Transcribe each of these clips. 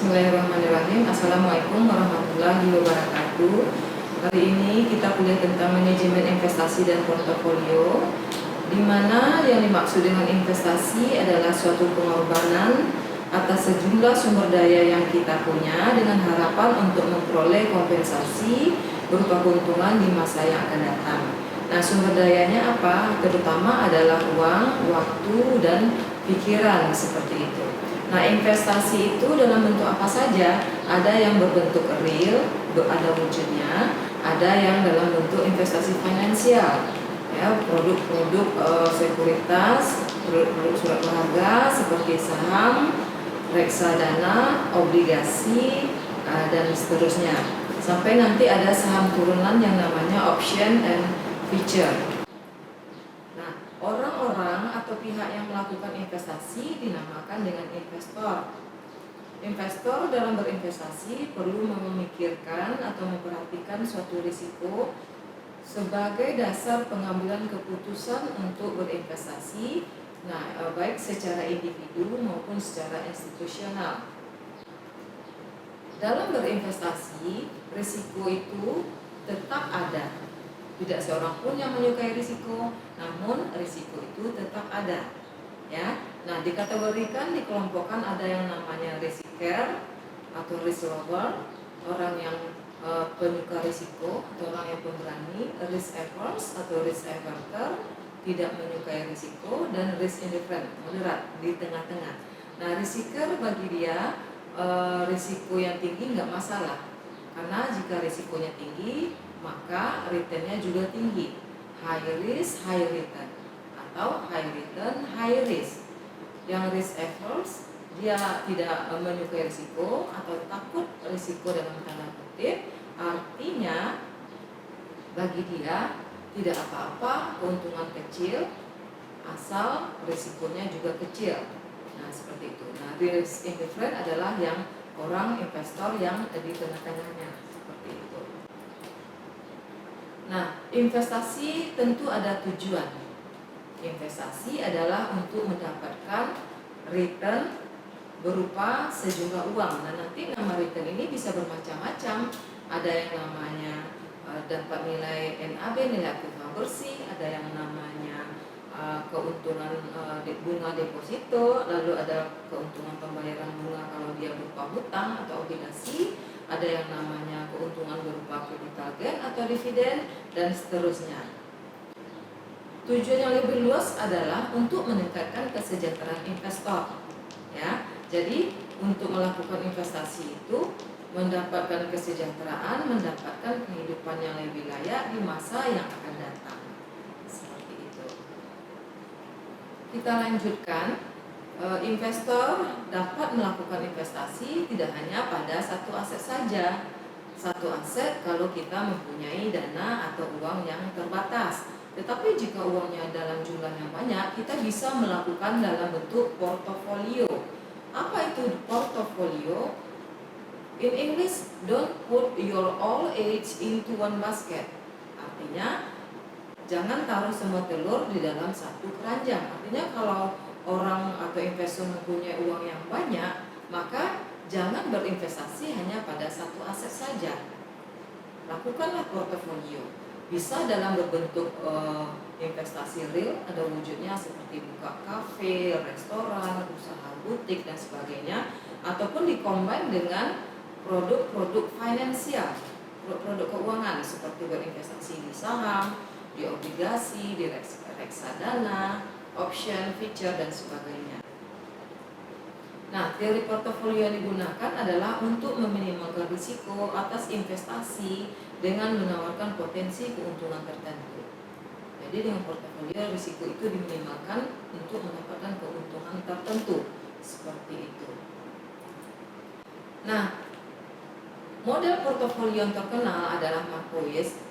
Bismillahirrahmanirrahim. Assalamualaikum warahmatullahi wabarakatuh. Kali ini kita kuliah tentang manajemen investasi dan portofolio, di mana yang dimaksud dengan investasi adalah suatu pengorbanan atas sejumlah sumber daya yang kita punya dengan harapan untuk memperoleh kompensasi berupa keuntungan di masa yang akan datang. Nah, sumber dayanya apa? Terutama adalah uang, waktu, dan pikiran seperti itu. Nah, investasi itu dalam bentuk apa saja? Ada yang berbentuk real, ada wujudnya, ada yang dalam bentuk investasi finansial, ya, produk-produk sekuritas, produk surat berharga seperti saham, reksadana, obligasi, dan seterusnya. Sampai nanti ada saham turunan yang namanya option and feature. Orang-orang atau pihak yang melakukan investasi dinamakan dengan investor. Investor dalam berinvestasi perlu memikirkan atau memperhatikan suatu risiko sebagai dasar pengambilan keputusan untuk berinvestasi, baik secara individu maupun secara institusional. Dalam berinvestasi, risiko itu tetap ada. Tidak seorang pun yang menyukai risiko, namun risiko itu tetap ada. Ya, nah dikategorikan, dikelompokkan ada yang namanya risker atau risk lover, orang yang penyuka risiko atau orang yang pemberani, risk averse atau risk averter, tidak menyukai risiko, dan risk indifferent, moderat, di tengah-tengah. Nah, risker bagi dia risiko yang tinggi nggak masalah, karena jika risikonya tinggi maka returnnya juga tinggi. High risk, high return, atau high return, high risk. Yang risk averse, dia tidak menyukai risiko atau takut risiko dalam tanda kutip, artinya bagi dia tidak apa-apa, keuntungan kecil asal risikonya juga kecil. Nah, seperti itu. Nah, risk indifferent adalah yang orang investor yang di tengah-tengahnya. Nah, investasi tentu ada tujuan. Investasi adalah untuk mendapatkan return berupa sejumlah uang. Nah, nanti nama return ini bisa bermacam-macam. Ada yang namanya dapat nilai NAB, nilai aktiva bersih, ada yang namanya keuntungan bunga deposito, lalu ada keuntungan pembayaran bunga kalau dia berupa hutang atau obligasi, ada yang namanya keuntungan berupa capital gain atau dividen, dan seterusnya. Tujuan yang lebih luas adalah untuk meningkatkan kesejahteraan investor. Ya, jadi untuk melakukan investasi itu mendapatkan kesejahteraan, mendapatkan kehidupan yang lebih layak di masa yang akan datang. Seperti itu. Kita lanjutkan. Investor dapat melakukan investasi tidak hanya pada satu aset saja. Satu aset kalau kita mempunyai dana atau uang yang terbatas. Tetapi jika uangnya dalam jumlah yang banyak, kita bisa melakukan dalam bentuk portofolio. Apa itu portofolio? In English, don't put your all eggs into one basket. Artinya, jangan taruh semua telur di dalam satu keranjang. Artinya kalau orang atau investor mempunyai uang yang banyak, maka jangan berinvestasi hanya pada satu aset saja. Lakukanlah portofolio. Bisa dalam berbentuk investasi real, ada wujudnya seperti buka kafe, restoran, usaha butik, dan sebagainya, ataupun dikombin dengan produk-produk finansial, produk keuangan seperti berinvestasi di saham, di obligasi, di reksadana, option, feature, dan sebagainya. Nah, teori portofolio yang digunakan adalah untuk meminimalkan risiko atas investasi dengan menawarkan potensi keuntungan tertentu. Jadi dengan portofolio risiko itu diminimalkan untuk mendapatkan keuntungan tertentu. Seperti itu. Nah, model portofolio yang terkenal adalah Markowitz.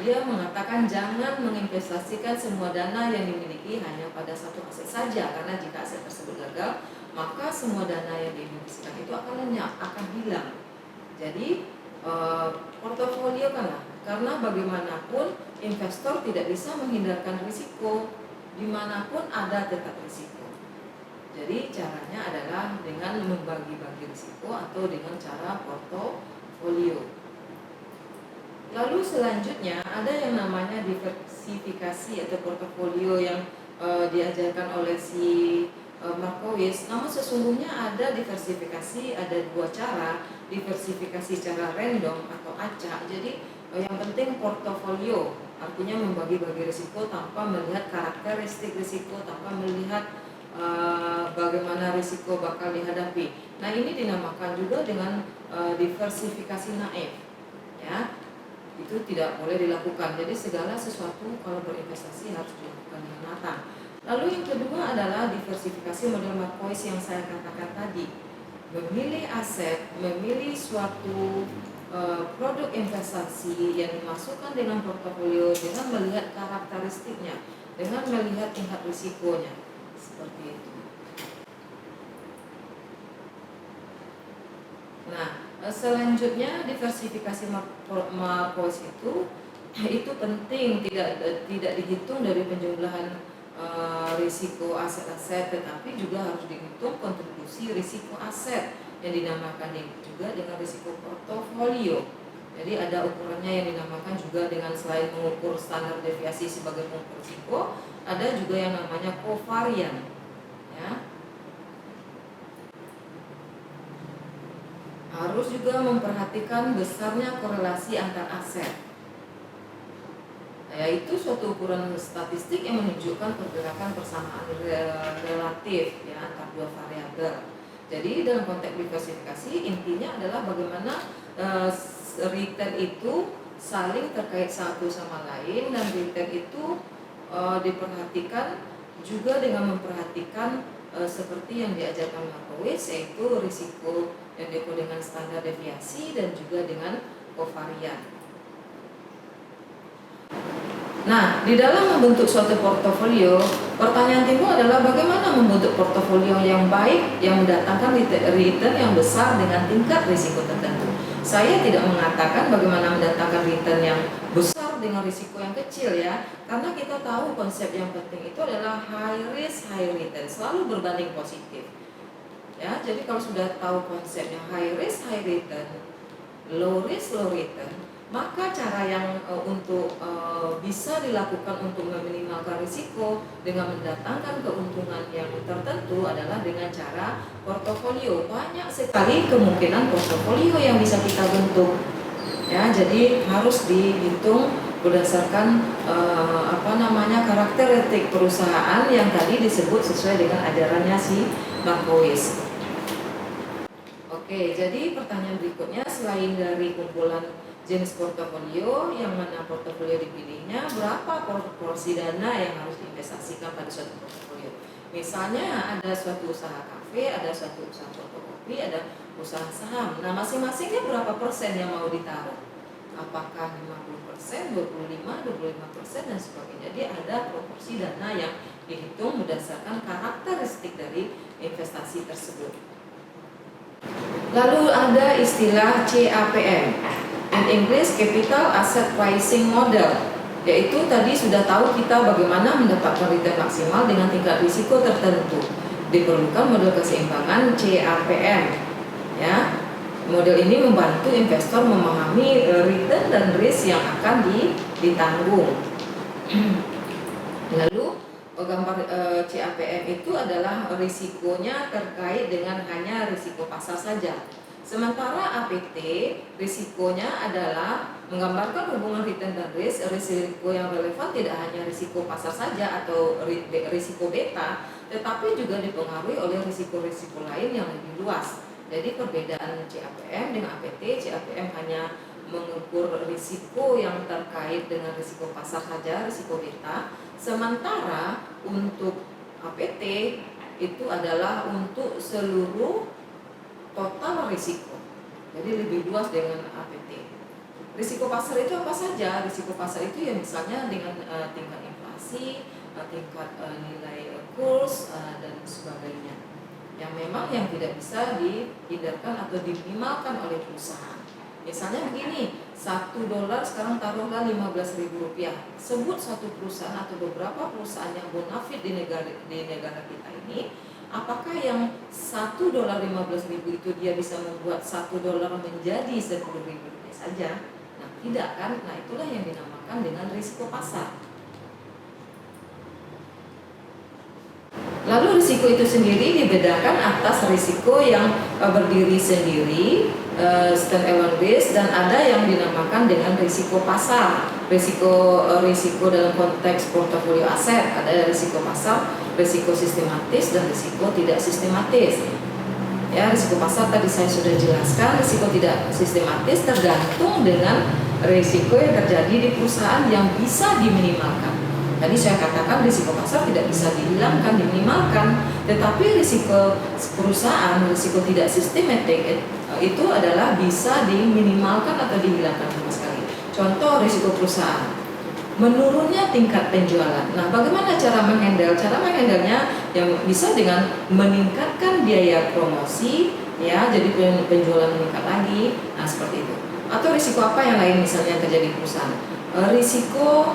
Dia mengatakan jangan menginvestasikan semua dana yang dimiliki hanya pada satu aset saja, karena jika aset tersebut gagal, maka semua dana yang diinvestasikan itu akan lenyap, akan hilang. Jadi portofolio karena bagaimanapun investor tidak bisa menghindarkan risiko, dimanapun ada tetap risiko. Jadi caranya adalah dengan membagi-bagi risiko atau dengan cara portofolio. Lalu selanjutnya ada yang namanya diversifikasi atau portofolio yang diajarkan oleh si Markowitz. Namun sesungguhnya ada diversifikasi, ada dua cara, diversifikasi secara random atau acak. Jadi yang penting portofolio, artinya membagi-bagi risiko tanpa melihat karakteristik risiko, tanpa melihat bagaimana risiko bakal dihadapi. Nah, ini dinamakan juga dengan diversifikasi naif, ya. Itu tidak boleh dilakukan. Jadi segala sesuatu kalau berinvestasi harus dilakukan dengan matang. Lalu yang kedua adalah diversifikasi model Markowitz yang saya katakan tadi. Memilih aset, memilih suatu produk investasi yang dimasukkan dengan portofolio dengan melihat karakteristiknya, dengan melihat tingkat risikonya. Seperti itu. Nah, selanjutnya diversifikasi Markowitz itu penting, tidak dihitung dari penjumlahan risiko aset-aset, tetapi juga harus dihitung kontribusi risiko aset yang dinamakan juga dengan risiko portofolio. Jadi ada ukurannya yang dinamakan juga dengan selain mengukur standar deviasi sebagai pengukur risiko, ada juga yang namanya kovarian, ya. Harus juga memperhatikan besarnya korelasi antar aset, yaitu suatu ukuran statistik yang menunjukkan pergerakan persamaan relatif ya antar dua variabel. Jadi dalam konteks diversifikasi intinya adalah bagaimana return itu saling terkait satu sama lain, dan return itu diperhatikan juga dengan memperhatikan seperti yang diajarkan Markowitz, yaitu risiko yang diukur dengan standar deviasi dan juga dengan kovarian. Nah, di dalam membentuk suatu portofolio, pertanyaan timbul adalah bagaimana membentuk portofolio yang baik yang mendatangkan return yang besar dengan tingkat risiko tertentu. Saya tidak mengatakan bagaimana mendatangkan return yang besar dengan risiko yang kecil, ya, karena kita tahu konsep yang penting itu adalah high risk high return, selalu berbanding positif. Ya, jadi kalau sudah tahu konsepnya high risk high return, low risk low return, maka cara yang untuk bisa dilakukan untuk meminimalkan risiko dengan mendatangkan keuntungan yang tertentu adalah dengan cara portofolio. Banyak sekali kemungkinan portofolio yang bisa kita bentuk, ya. Jadi harus dihitung berdasarkan karakteristik perusahaan yang tadi disebut sesuai dengan ajarannya si Markowitz. Oke, jadi pertanyaan berikutnya, selain dari kumpulan jenis portofolio, yang mana portofolio dipilihnya, berapa proporsi dana yang harus diinvestasikan pada suatu portofolio? Misalnya ada suatu usaha kafe, ada suatu usaha fotokopi, ada usaha saham. Nah, masing-masingnya berapa persen yang mau ditaruh? Apakah 50%, 25%, 25% dan sebagainya. Jadi ada proporsi dana yang dihitung berdasarkan karakteristik dari investasi tersebut. Lalu ada istilah CAPM, in English Capital Asset Pricing Model, yaitu tadi sudah tahu kita bagaimana mendapatkan return maksimal dengan tingkat risiko tertentu. Diperlukan model keseimbangan CAPM, ya. Model ini membantu investor memahami return dan risk yang akan ditanggung. Lalu gambar CAPM itu adalah risikonya terkait dengan hanya risiko pasar saja. Sementara APT risikonya adalah menggambarkan hubungan return dan risk. Risiko yang relevan tidak hanya risiko pasar saja atau risiko beta, tetapi juga dipengaruhi oleh risiko-risiko lain yang lebih luas. Jadi perbedaan CAPM dengan APT, CAPM hanya mengukur risiko yang terkait dengan risiko pasar saja, risiko beta. Sementara untuk APT itu adalah untuk seluruh total risiko. Jadi lebih luas dengan APT. Risiko pasar itu apa saja? Risiko pasar itu ya misalnya dengan tingkat inflasi, tingkat nilai kurs dan sebagainya. Yang memang yang tidak bisa dihindarkan atau diminimalkan oleh perusahaan. Misalnya begini, $1 sekarang taruhlah Rp15.000. Sebut satu perusahaan atau beberapa perusahaan yang bonafit di negara kita ini, apakah yang $1.15.000 itu dia bisa membuat $1 menjadi 10.000 rupiah saja? Nah, tidak kan? Nah, itulah yang dinamakan dengan risiko pasar. Lalu risiko itu sendiri dibedakan atas risiko yang berdiri sendiri, stand alone risk, dan ada yang dinamakan dengan risiko pasar. Risiko dalam konteks portofolio aset, ada risiko pasar, risiko sistematis, dan risiko tidak sistematis. Ya, risiko pasar tadi saya sudah jelaskan, risiko tidak sistematis tergantung dengan risiko yang terjadi di perusahaan yang bisa diminimalkan. Tadi saya katakan risiko pasar tidak bisa dihilangkan, diminimalkan, tetapi risiko perusahaan, risiko tidak sistematik itu adalah bisa diminimalkan atau dihilangkan sama sekali. Contoh risiko perusahaan, menurunnya tingkat penjualan. Nah, bagaimana cara menghandle? Cara menghandlenya yang bisa dengan meningkatkan biaya promosi, ya, jadi penjualan meningkat lagi. Nah, seperti itu. Atau risiko apa yang lain misalnya terjadi di perusahaan? Risiko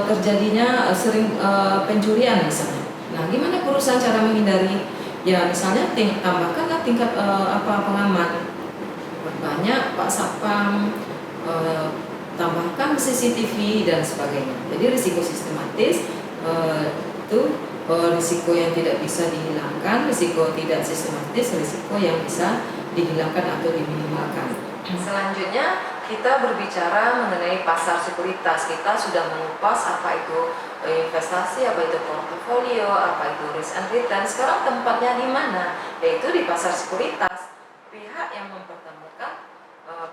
terjadinya sering pencurian misalnya. Nah, gimana perusahaan cara menghindari? Ya, misalnya tambahkanlah tingkat pengaman, banyak Pak Satpam, tambahkan CCTV dan sebagainya. Jadi risiko sistematis itu risiko yang tidak bisa dihilangkan, risiko tidak sistematis, risiko yang bisa dihilangkan atau diminimalkan. Selanjutnya kita berbicara mengenai pasar sekuritas. Kita sudah mengupas apa itu investasi, apa itu portofolio, apa itu risk and return. Sekarang tempatnya di mana? Yaitu di pasar sekuritas. Pihak yang mempertemukan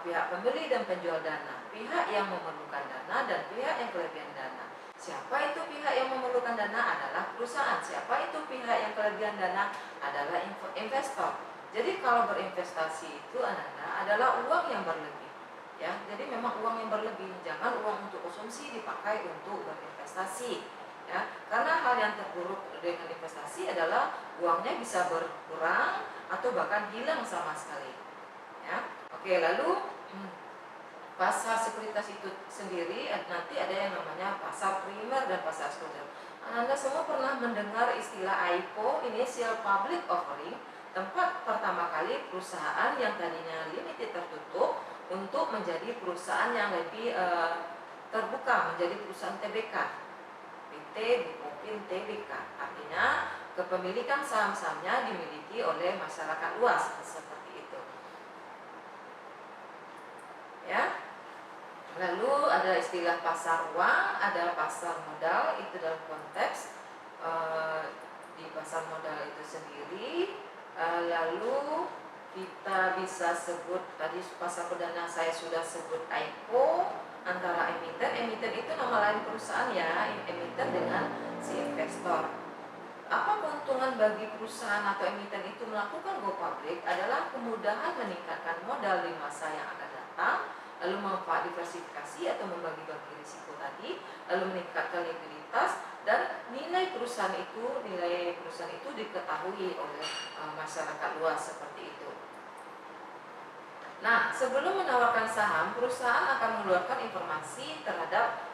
pihak pembeli dan penjual dana, pihak yang memerlukan dana dan pihak yang kelebihan dana. Siapa itu pihak yang memerlukan dana? Adalah perusahaan. Siapa itu pihak yang kelebihan dana? Adalah investor. Jadi kalau berinvestasi itu adalah uang yang berlebih. Ya, jadi memang uang yang berlebih, jangan uang untuk konsumsi dipakai untuk berinvestasi. Ya, karena hal yang terburuk dengan investasi adalah uangnya bisa berkurang atau bahkan hilang sama sekali. Ya, oke, lalu pasar sekuritas itu sendiri nanti ada yang namanya pasar primer dan pasar sekunder. Anda semua pernah mendengar istilah IPO, Initial Public Offering, tempat pertama kali perusahaan yang tadinya limited tertutup untuk menjadi perusahaan yang lebih terbuka, menjadi perusahaan TBK, PT, Bukopin, TBK. Artinya kepemilikan saham-sahamnya dimiliki oleh masyarakat luas, seperti itu. Ya. Lalu ada istilah pasar uang, ada pasar modal, itu dalam konteks di pasar modal itu sendiri. Lalu kita bisa sebut tadi pasar perdana saya sudah sebut IPO, antara emiten itu nama lain perusahaan ya, emiten dengan si investor. Apa keuntungan bagi perusahaan atau emiten itu melakukan go public adalah kemudahan meningkatkan modal di masa yang akan datang, lalu manfaat diversifikasi atau membagi-bagi risiko tadi, lalu meningkatkan likuiditas, dan nilai perusahaan itu diketahui oleh masyarakat luas, seperti itu. Nah, sebelum menawarkan saham, perusahaan akan mengeluarkan informasi terhadap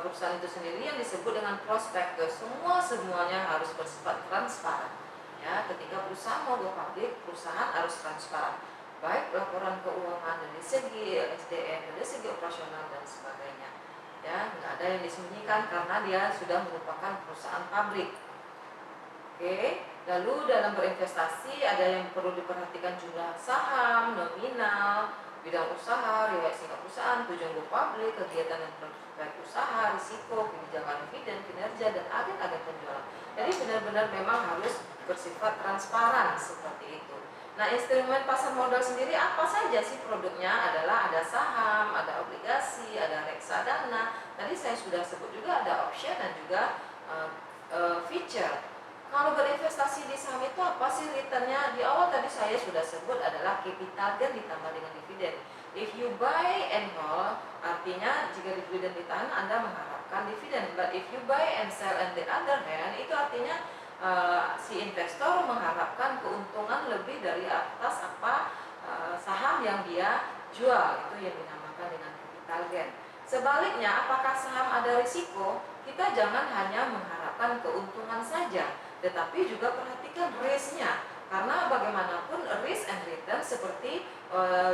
perusahaan itu sendiri yang disebut dengan prospektus. Semuanya harus bersifat transparan. Ya, ketika perusahaan mau go public, perusahaan harus transparan, baik laporan keuangan dari segi SDM, dari segi operasional dan sebagainya. Ya, nggak ada yang disembunyikan karena dia sudah merupakan perusahaan publik. Oke. Lalu dalam berinvestasi ada yang perlu diperhatikan jumlah saham, nominal, bidang usaha, riwayat singkat perusahaan, tujuan go public, kegiatan dan prospek usaha, risiko, kebijakan dividen, kinerja, dan agen-agen penjualan. Jadi benar-benar memang harus bersifat transparan, seperti itu. Nah, instrumen pasar modal sendiri apa saja sih produknya? Adalah ada saham, ada obligasi, ada reksadana. Tadi saya sudah sebut juga ada option dan juga feature. Kalau berinvestasi di saham itu apa sih returnnya? Di awal tadi saya sudah sebut adalah capital gain ditambah dengan dividen. If you buy and hold, artinya jika dividen ditahan Anda mengharapkan dividen. But if you buy and sell on the other hand, itu artinya si investor mengharapkan keuntungan lebih dari atas saham yang dia jual. Itu yang dinamakan dengan capital gain. Sebaliknya, apakah saham ada risiko? Kita jangan hanya mengharapkan keuntungan saja, tetapi juga perhatikan perhatikan risk-nya, karena bagaimanapun risk and return seperti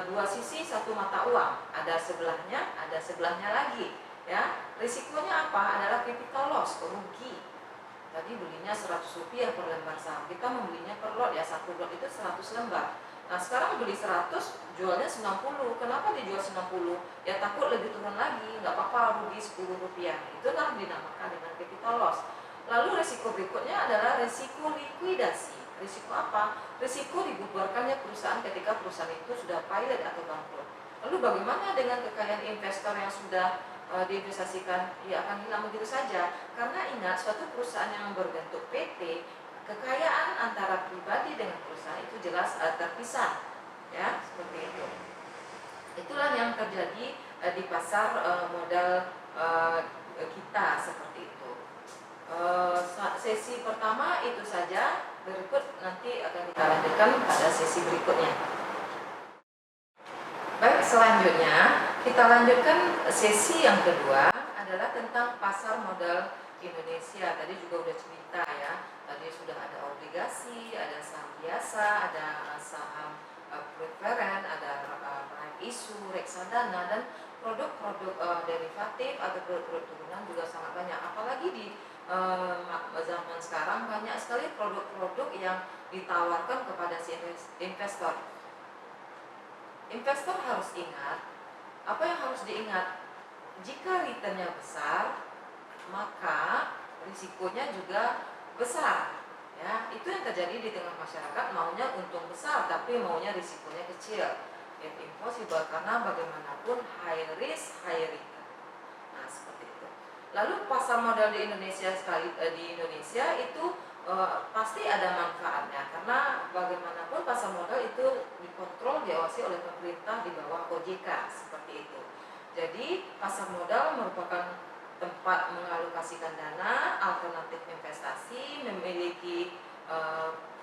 dua sisi satu mata uang, ada sebelahnya lagi, ya. Risikonya apa? Adalah capital loss, rugi. Tadi belinya 100 rupiah per lembar saham, kita membelinya per lot, ya, satu lot itu 100 lembar. Nah sekarang beli 100, jualnya 90. Kenapa dijual 90? Ya takut lebih turun lagi, nggak apa-apa rugi 10 rupiah. Itulah dinamakan dengan capital loss. Lalu risiko berikutnya adalah risiko likuidasi. Risiko apa? Risiko dibubarkannya perusahaan ketika perusahaan itu sudah pilot atau bangkrut. Lalu bagaimana dengan kekayaan investor yang sudah diinvestasikan? Ya akan hilang begitu saja. Karena ingat, suatu perusahaan yang berbentuk PT, kekayaan antara pribadi dengan perusahaan itu jelas terpisah, ya, seperti itu. Itulah yang terjadi di pasar modal kita seperti itu. Sesi pertama itu saja, berikut nanti akan kita lanjutkan pada sesi berikutnya. Baik, selanjutnya kita lanjutkan sesi yang kedua adalah tentang pasar modal Indonesia. Tadi juga udah cerita, ya. Tadi sudah ada obligasi, ada saham biasa, ada saham preferen, ada prime issue, reksadana, dan produk-produk derivatif atau produk turunan juga sangat banyak. Apalagi di zaman sekarang banyak sekali produk-produk yang ditawarkan kepada si investor. Investor harus ingat, apa yang harus diingat? Jika returnnya besar, maka risikonya juga besar, ya. Itu yang terjadi di tengah masyarakat, maunya untung besar tapi maunya risikonya kecil. It's impossible, karena bagaimanapun high risk high return. Nah seperti itu. Lalu pasar modal di Indonesia itu pasti ada manfaatnya, karena bagaimanapun pasar modal itu dikontrol, diawasi oleh pemerintah di bawah OJK, seperti itu. Jadi pasar modal merupakan tempat mengalokasikan dana, alternatif investasi, memiliki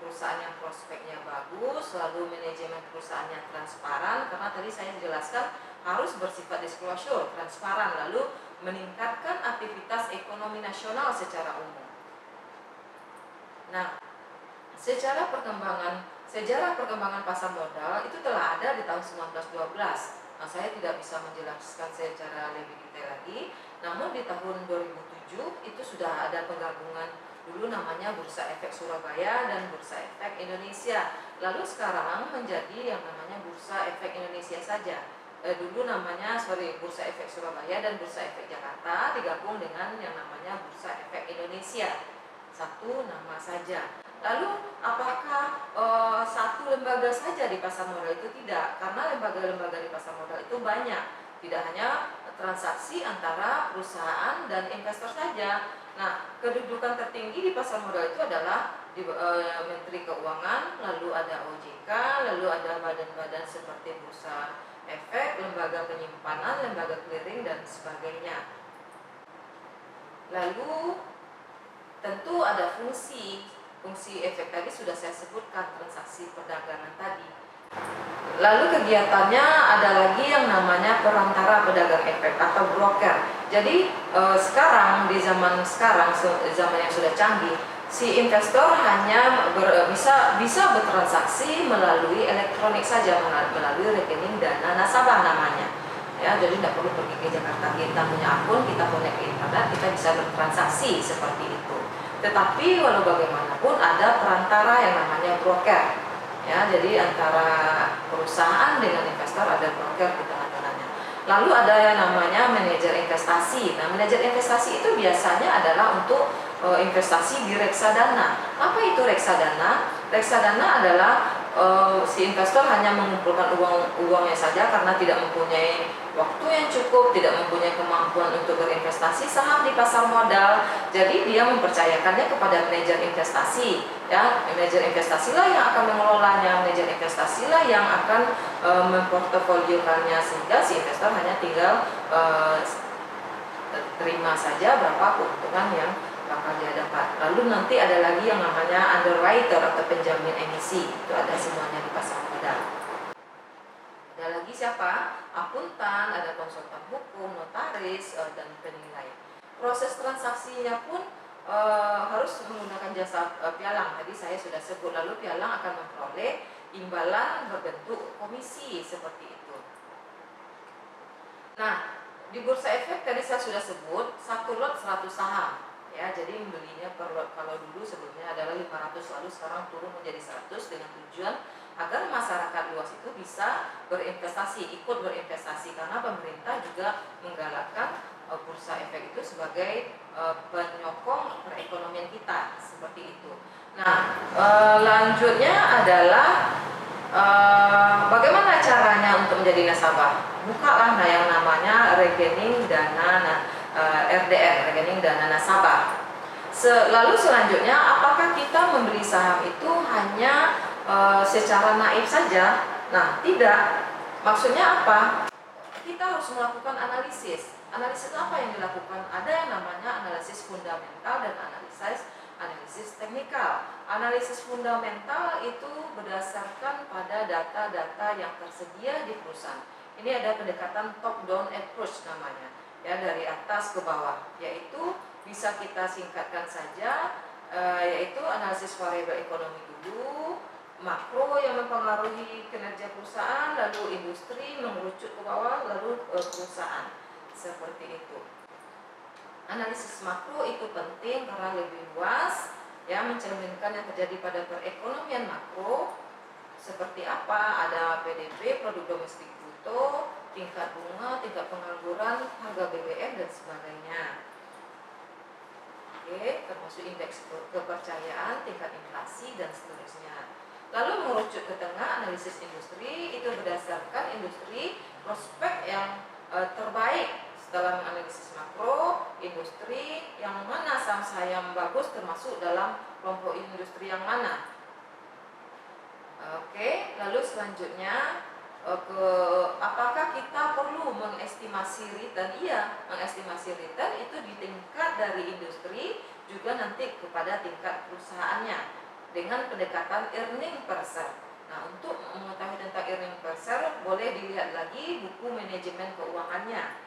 perusahaan yang prospeknya bagus, lalu manajemen perusahaannya transparan, karena tadi saya jelaskan harus bersifat disclosure, transparan, lalu meningkatkan aktivitas ekonomi nasional secara umum. Nah, sejarah perkembangan pasar modal itu telah ada di tahun 1912. Nah, saya tidak bisa menjelaskan secara lebih detail lagi. Namun di tahun 2007 itu sudah ada penggabungan, dulu namanya Bursa Efek Surabaya dan Bursa Efek Indonesia. Lalu sekarang menjadi yang namanya Bursa Efek Indonesia saja. Dulu namanya Bursa Efek Surabaya dan Bursa Efek Jakarta digabung dengan yang namanya Bursa Efek Indonesia. Satu nama saja. Lalu apakah satu lembaga saja di pasar modal? Itu tidak, karena lembaga-lembaga di pasar modal itu banyak, tidak hanya transaksi antara perusahaan dan investor saja. Nah, kedudukan tertinggi di pasar modal itu adalah di Menteri Keuangan, lalu ada OJK, lalu ada badan-badan seperti Bursa Efek, lembaga penyimpanan, lembaga clearing, dan sebagainya. Lalu tentu ada fungsi efek tadi sudah saya sebutkan, transaksi perdagangan tadi. Lalu kegiatannya ada lagi yang namanya perantara pedagang efek atau broker. Jadi sekarang di zaman yang sudah canggih, si investor hanya bisa bertransaksi melalui elektronik saja, melalui rekening dana nasabah namanya. Ya, jadi tidak perlu pergi ke Jakarta, kita punya akun, kita connect ke internet, kita bisa bertransaksi seperti itu. Tetapi walau bagaimanapun ada perantara yang namanya broker, ya. Jadi antara perusahaan dengan investor ada broker di tengah-tengahnya. Lalu ada yang namanya manajer investasi. Nah, manajer investasi itu biasanya adalah untuk investasi di reksadana. Apa itu reksadana? Reksadana adalah si investor hanya mengumpulkan uangnya saja karena tidak mempunyai waktu yang cukup, tidak mempunyai kemampuan untuk berinvestasi saham di pasar modal. Jadi dia mempercayakannya kepada manajer investasi, ya. Manajer investasilah yang akan mengelolanya, manajer investasilah yang akan memportofoliokannya, sehingga si investor hanya tinggal terima saja berapa keuntungan yang bakal dia dapat. Lalu nanti ada lagi yang namanya underwriter atau penjamin emisi, itu ada semuanya di pasar modal. Ada lagi siapa? Akuntan, ada konsultan hukum, notaris, dan penilai. Proses transaksinya pun harus menggunakan jasa pialang. Tadi saya sudah sebut, lalu pialang akan memperoleh imbalan berbentuk komisi seperti itu. Nah, di bursa efek tadi saya sudah sebut satu lot 100 saham. Ya, jadi membelinya per lot. Kalau dulu sebelumnya adalah 500, lalu sekarang turun menjadi 100 dengan tujuan agar masyarakat luas itu bisa berinvestasi, ikut berinvestasi, karena pemerintah juga menggalakkan bursa efek itu sebagai penyokong perekonomian kita, seperti itu. Nah, lanjutnya adalah bagaimana caranya untuk menjadi nasabah? Bukalah yang namanya rekening dana RDN, rekening dana nasabah. Lalu selanjutnya, apakah kita membeli saham itu hanya secara naif saja? Nah, tidak. Maksudnya apa? Kita harus melakukan analisis. Analisis apa yang dilakukan? Ada yang namanya analisis fundamental dan analisis teknikal. Analisis fundamental itu berdasarkan pada data-data yang tersedia di perusahaan. Ini ada pendekatan top-down approach namanya, ya, dari atas ke bawah, yaitu bisa kita singkatkan saja, yaitu analisis variabel ekonomi dulu, makro yang mempengaruhi kinerja perusahaan, lalu industri mengerucut ke bawah, lalu perusahaan, seperti itu. Analisis makro itu penting karena lebih luas, ya, mencerminkan yang terjadi pada perekonomian makro seperti apa, ada PDB, produk domestik bruto, tingkat bunga, tingkat pengangguran, harga BBM dan sebagainya. Oke, termasuk indeks kepercayaan, tingkat inflasi dan seterusnya. Lalu mengerucut ke tengah, analisis industri itu berdasarkan industri prospek yang terbaik. Setelah menganalisis makro, industri yang mana saham bagus termasuk dalam kelompok industri yang mana. Oke, lalu selanjutnya apakah kita perlu mengestimasi return? Iya, mengestimasi return itu di tingkat dari industri juga nanti kepada tingkat perusahaannya dengan pendekatan earning per share. Nah, untuk mengetahui tentang earning per share boleh dilihat lagi buku manajemen keuangannya.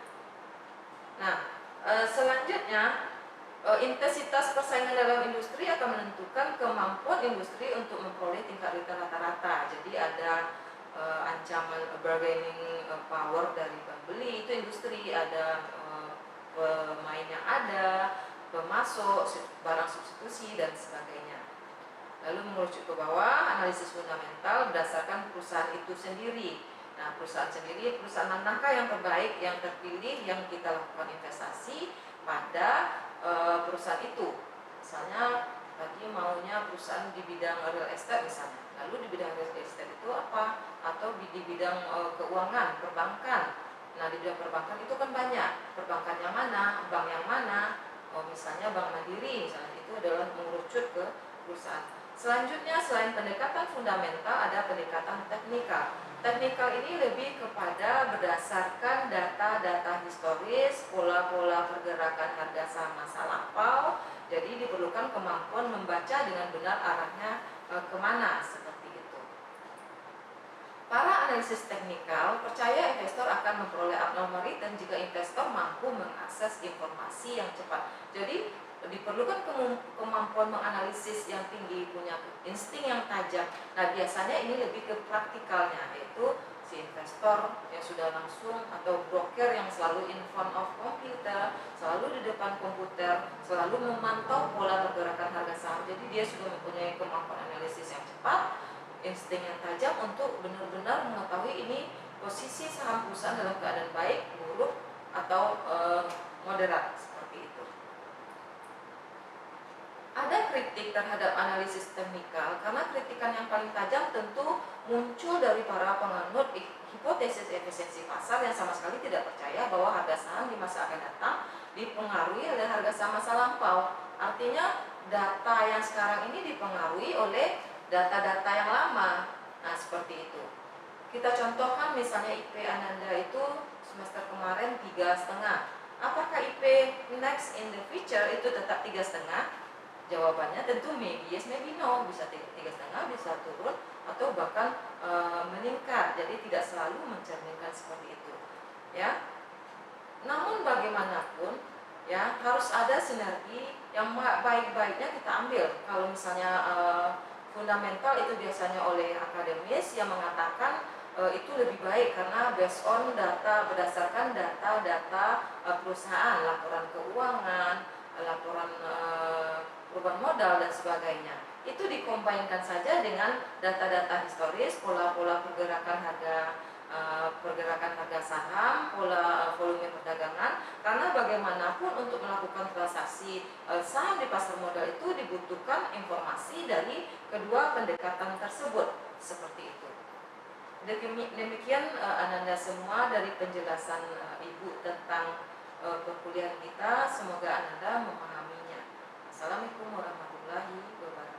Nah, selanjutnya intensitas persaingan dalam industri akan menentukan kemampuan industri untuk memperoleh tingkat return rata-rata. Jadi ada ancaman bargaining power dari pembeli, itu industri, ada pemain yang ada, pemasok, barang substitusi dan sebagainya. Lalu mengerucut ke bawah, analisis fundamental berdasarkan perusahaan itu sendiri. Nah, perusahaan sendiri, perusahaan manakah yang terbaik, yang terpilih, yang kita lakukan investasi pada perusahaan itu. Misalnya tadi maunya perusahaan di bidang real estate misalnya, lalu di bidang real estate itu apa? Atau di bidang keuangan, perbankan. Nah, di bidang perbankan itu kan banyak, perbankan yang mana, bank yang mana, misalnya Bank Mandiri misalnya, itu adalah mengerucut ke perusahaan. Selanjutnya, selain pendekatan fundamental, ada pendekatan teknikal. Teknikal ini lebih kepada berdasarkan data-data historis, pola-pola pergerakan harga saham masa lampau. Jadi diperlukan kemampuan membaca dengan benar arahnya kemana, seperti itu. Para analisis teknikal percaya investor akan memperoleh abnormal return jika investor mampu mengakses informasi yang cepat. Jadi diperlukan kemampuan menganalisis yang tinggi, punya insting yang tajam. Nah, biasanya ini lebih ke praktikalnya, yaitu si investor yang sudah langsung atau broker yang selalu in front of computer, selalu di depan komputer, selalu memantau pola pergerakan harga saham. Jadi dia sudah mempunyai kemampuan analisis yang cepat, insting yang tajam untuk benar-benar mengetahui ini posisi saham perusahaan dalam keadaan baik, buruk, atau moderat. Ada kritik terhadap analisis teknikal karena kritikan yang paling tajam tentu muncul dari para penganut hipotesis efisiensi pasar yang sama sekali tidak percaya bahwa harga saham di masa akan datang dipengaruhi oleh harga saham masa lampau. Artinya data yang sekarang ini dipengaruhi oleh data-data yang lama. Nah, seperti itu. Kita contohkan misalnya IP Ananda itu semester kemarin 3,5. Apakah IP next in the future itu tetap 3,5? Jawabannya tentu maybe yes, maybe no, bisa 3,5, bisa turun atau bahkan meningkat. Jadi tidak selalu mencerminkan seperti itu, ya. Namun bagaimanapun Ya, harus ada sinergi yang baik-baiknya kita ambil. Kalau misalnya fundamental itu biasanya oleh akademis yang mengatakan itu lebih baik karena based on data, berdasarkan data-data perusahaan, laporan keuangan, laporan perubahan modal dan sebagainya. Itu dikombinkan saja dengan data-data historis, pola-pola pergerakan harga saham, pola volume perdagangan, karena bagaimanapun untuk melakukan transaksi saham di pasar modal itu dibutuhkan informasi dari kedua pendekatan tersebut, seperti itu. Demikian Ananda semua dari penjelasan Ibu tentang perkuliahan kita, semoga Ananda memahaminya. Assalamualaikum warahmatullahi wabarakatuh.